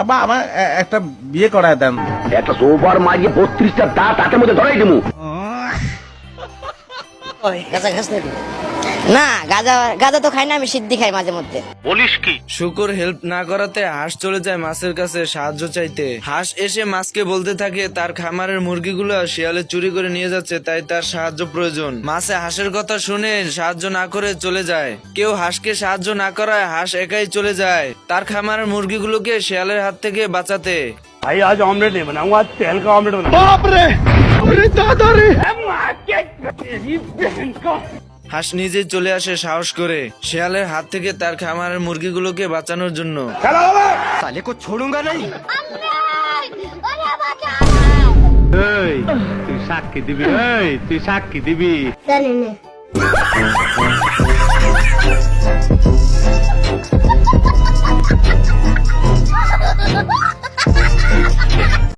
আব্বা আমার একটা বিয়ে করায় দেন। একটা সোফার মাঝে 32টা দাঁত হাতের মধ্যে ধরাই দেবো। গাঁজা খাস নাকি? না, গাঁজা গাঁজা তো খাই না, আমি সিদ্ধি খাই মাঝে মধ্যে। শুকর হেল্প না করাতে হাঁস চলে যায় মাছের কাছে সাহায্য চাইতে। হাঁস এসে মাছকে বলতে থাকে তার খামারের মুরগিগুলো শিয়ালে চুরি করে নিয়ে যাচ্ছে, তাই তার সাহায্য প্রয়োজন। মাছে হাঁসের কথা শুনে সাহায্য না করে চলে যায়। কেউ হাঁসকে সাহায্য না করায় হাঁস একাই চলে যায় তার খামারের মুরগিগুলোকে শিয়ালের হাত থেকে বাঁচাতে। भाई आज ऑमलेट नहीं बनाऊंगा, आज तेल का ऑमलेट बनाऊंगा। হাঁস নিজেই চলে আসে সাহস করে শিয়ালের হাত থেকে তার খামারের মুরগিগুলোকে বাঁচানোর জন্য। साले को छोड़ूंगा नहीं। তুই সাক্ষী দিবি, তুই সাক্ষী দিবি। জানি না।